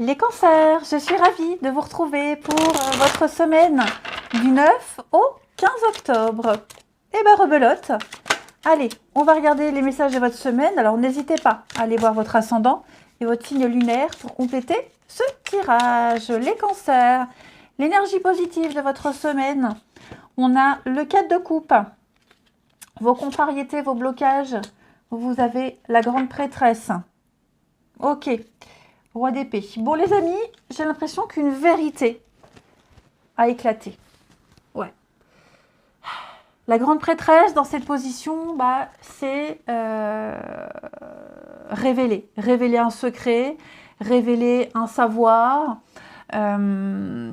Les cancers, je suis ravie de vous retrouver pour votre semaine du 9 au 15 octobre. Eh ben rebelote. Allez, on va regarder les messages de votre semaine. Alors n'hésitez pas à aller voir votre ascendant et votre signe lunaire pour compléter ce tirage. Les cancers, l'énergie positive de votre semaine. On a le 4 de coupe, vos contrariétés, vos blocages. Vous avez la grande prêtresse. Ok. Roi d'épée. Bon les amis, j'ai l'impression qu'une vérité a éclaté. Ouais. La grande prêtresse dans cette position, c'est révéler un secret, révéler un savoir. On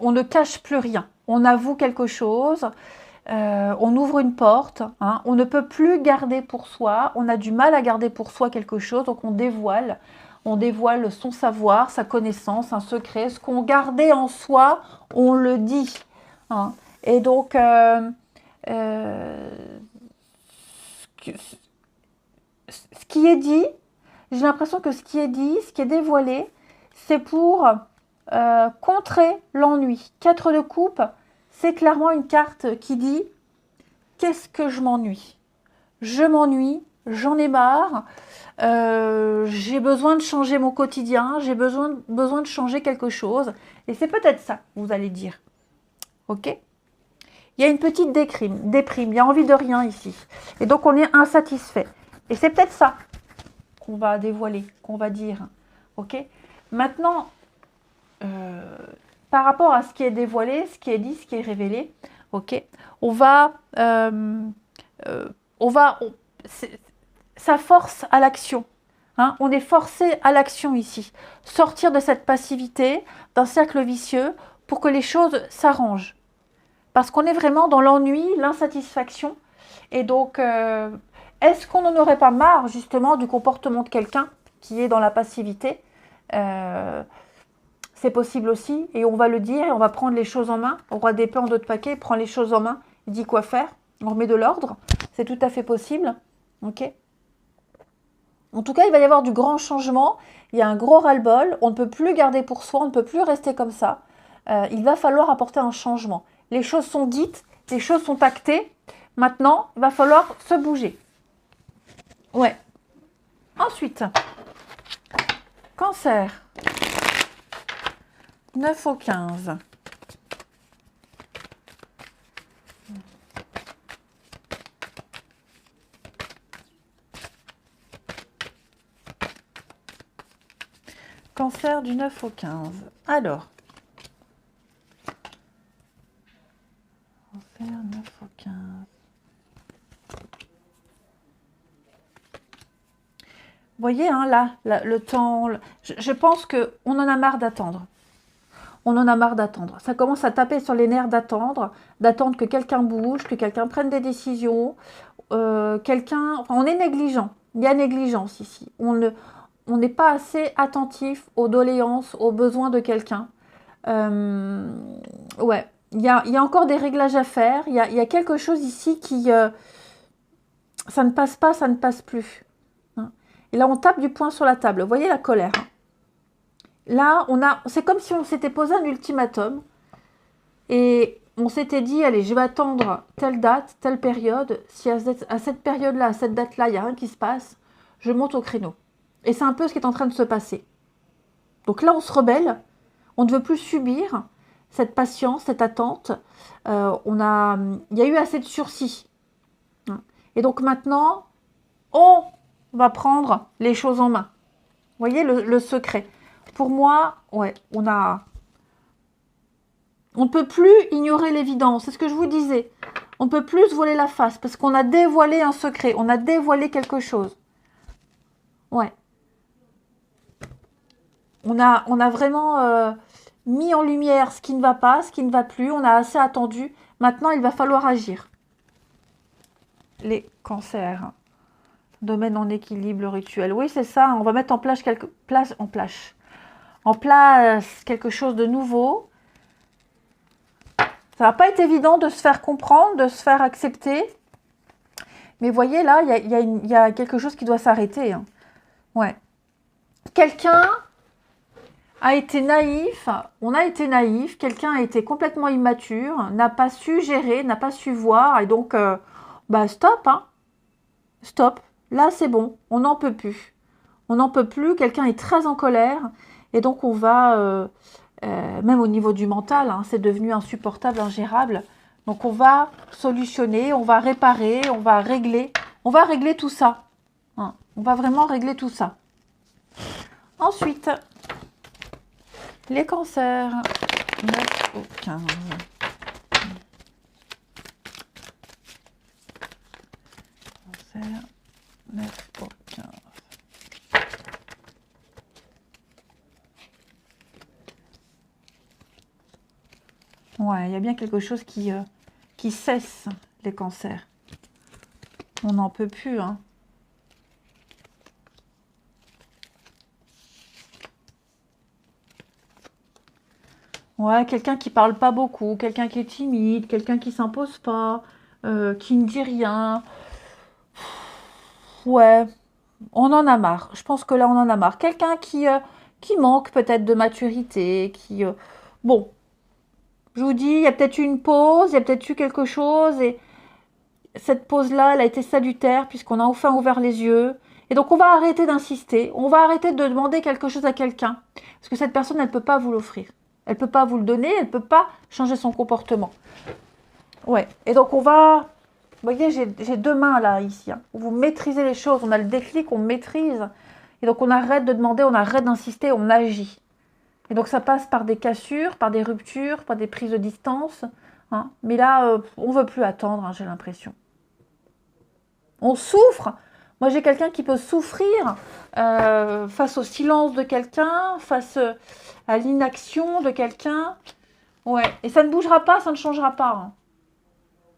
ne cache plus rien. On avoue quelque chose. On ouvre une porte, hein, on ne peut plus garder pour soi, on a du mal à garder pour soi quelque chose, donc on dévoile son savoir, sa connaissance, un secret, ce qu'on gardait en soi, on le dit. Hein. Et donc, ce qui est dit, j'ai l'impression que ce qui est dit, ce qui est dévoilé, c'est pour contrer l'ennui. 4 de coupe, c'est clairement une carte qui dit « Qu'est-ce que je m'ennuie ?» Je m'ennuie, j'en ai marre, j'ai besoin de changer mon quotidien, j'ai besoin de changer quelque chose. Et c'est peut-être ça, vous allez dire. Ok ? Il y a une petime déprime, il y a envie de rien ici. Et donc on est insatisfait. Et c'est peut-être ça qu'on va dévoiler, qu'on va dire. Ok ? Maintenant, par rapport à ce qui est dévoilé, ce qui est dit, ce qui est révélé, ok, ça force à l'action. Hein, on est forcé à l'action ici. Sortir de cette passivité, d'un cercle vicieux, pour que les choses s'arrangent. Parce qu'on est vraiment dans l'ennui, l'insatisfaction. Et donc, est-ce qu'on n'en aurait pas marre, justement, du comportement de quelqu'un qui est dans la passivité ? C'est possible aussi, et on va le dire, et on va prendre les choses en main. Au roi d'épée en dos de paquet, il prend les choses en main, il dit quoi faire, on remet de l'ordre, c'est tout à fait possible. Ok. En tout cas, il va y avoir du grand changement, il y a un gros ras-le-bol, on ne peut plus garder pour soi, on ne peut plus rester comme ça. Il va falloir apporter un changement. Les choses sont dites, les choses sont actées, maintenant, il va falloir se bouger. Ouais. Ensuite, Cancer. 9 au 15. Cancer du 9 au 15. Alors. Cancer 9 au 15. Vous voyez, hein, là, le temps... Je pense qu'on en a marre d'attendre. On en a marre d'attendre. Ça commence à taper sur les nerfs d'attendre que quelqu'un bouge, que quelqu'un prenne des décisions. On est négligent. Il y a négligence ici. On n'est pas assez attentif aux doléances, aux besoins de quelqu'un. Ouais. Il y a encore des réglages à faire. Il y a quelque chose ici qui... ça ne passe pas, ça ne passe plus. Hein. Et là, on tape du poing sur la table. Vous voyez la colère, hein. Là, c'est comme si on s'était posé un ultimatum et on s'était dit, allez, je vais attendre telle date, telle période. Si à cette période-là, à cette date-là, il n'y a rien qui se passe, je monte au créneau. Et c'est un peu ce qui est en train de se passer. Donc là, on se rebelle. On ne veut plus subir cette patience, cette attente. Il y a eu assez de sursis. Et donc maintenant, on va prendre les choses en main. Vous voyez le secret. Pour moi, ouais, on ne peut plus ignorer l'évidence. C'est ce que je vous disais. On ne peut plus se voiler la face parce qu'on a dévoilé un secret. On a dévoilé quelque chose. Ouais. On a vraiment mis en lumière ce qui ne va pas, ce qui ne va plus. On a assez attendu. Maintenant, il va falloir agir. Les cancers. Domaine en équilibre rituel. Oui, c'est ça. On va mettre en place quelque chose de nouveau. Ça va pas être évident de se faire comprendre, de se faire accepter. Mais voyez là, il y a quelque chose qui doit s'arrêter. Hein. Ouais. quelqu'un a été naïf, on a été naïf, quelqu'un a été complètement immature, n'a pas su gérer, n'a pas su voir, et donc, bah stop, hein, stop, là c'est bon, on n'en peut plus. On n'en peut plus, quelqu'un est très en colère, et donc on va, même au niveau du mental, hein, c'est devenu insupportable, ingérable, donc on va solutionner, on va réparer, on va régler tout ça, hein, on va vraiment régler tout ça. Ensuite, les cancers, 9 au 15. Cancer, 9 au 15. Ouais, il y a bien quelque chose qui cesse, les cancers. On n'en peut plus, hein. Ouais, quelqu'un qui parle pas beaucoup, quelqu'un qui est timide, quelqu'un qui s'impose pas, qui ne dit rien. Ouais, on en a marre. Je pense que là, on en a marre. Quelqu'un qui manque peut-être de maturité, bon, je vous dis, il y a peut-être eu une pause, il y a peut-être eu quelque chose, et cette pause-là, elle a été salutaire, puisqu'on a enfin ouvert les yeux. Et donc, on va arrêter d'insister, on va arrêter de demander quelque chose à quelqu'un, parce que cette personne, elle ne peut pas vous l'offrir. Elle ne peut pas vous le donner, elle ne peut pas changer son comportement. Ouais, et donc on va... Vous voyez, j'ai deux mains là, ici. Hein. Vous maîtrisez les choses, on a le déclic, on maîtrise. Et donc on arrête de demander, on arrête d'insister, on agit. Et donc ça passe par des cassures, par des ruptures, par des prises de distance. Hein. Mais là, on ne veut plus attendre, hein, j'ai l'impression. On souffre. Moi, j'ai quelqu'un qui peut souffrir face au silence de quelqu'un, face à l'inaction de quelqu'un. Ouais, et ça ne bougera pas, ça ne changera pas. Hein.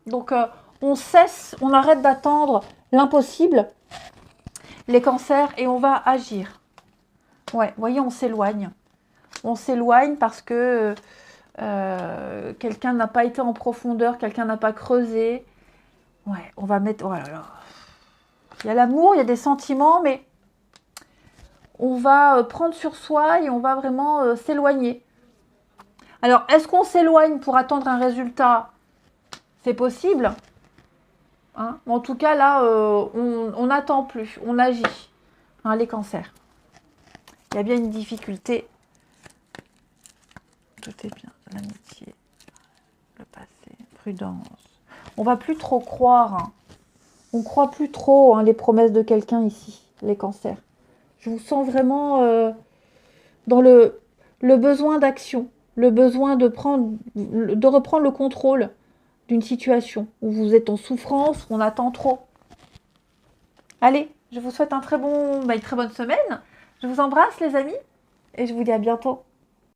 Donc, on cesse, on arrête d'attendre l'impossible, les cancers, et on va agir. Ouais, vous voyez, on s'éloigne. On s'éloigne parce que quelqu'un n'a pas été en profondeur, quelqu'un n'a pas creusé. Ouais, on va mettre... Oh là là. Il y a l'amour, il y a des sentiments, mais on va prendre sur soi et on va vraiment s'éloigner. Alors, est-ce qu'on s'éloigne pour attendre un résultat? C'est possible. Hein, en tout cas, là, on n'attend plus, on agit. Hein, les cancers. Il y a bien une difficulté. Tout est bien. L'amitié, le passé, prudence. On va plus trop croire. Hein. On ne croit plus trop hein, les promesses de quelqu'un ici, les cancers. Je vous sens vraiment dans le besoin d'action, le besoin de reprendre le contrôle d'une situation où vous êtes en souffrance, où on attend trop. Allez, je vous souhaite une très bonne semaine. Je vous embrasse les amis et je vous dis à bientôt.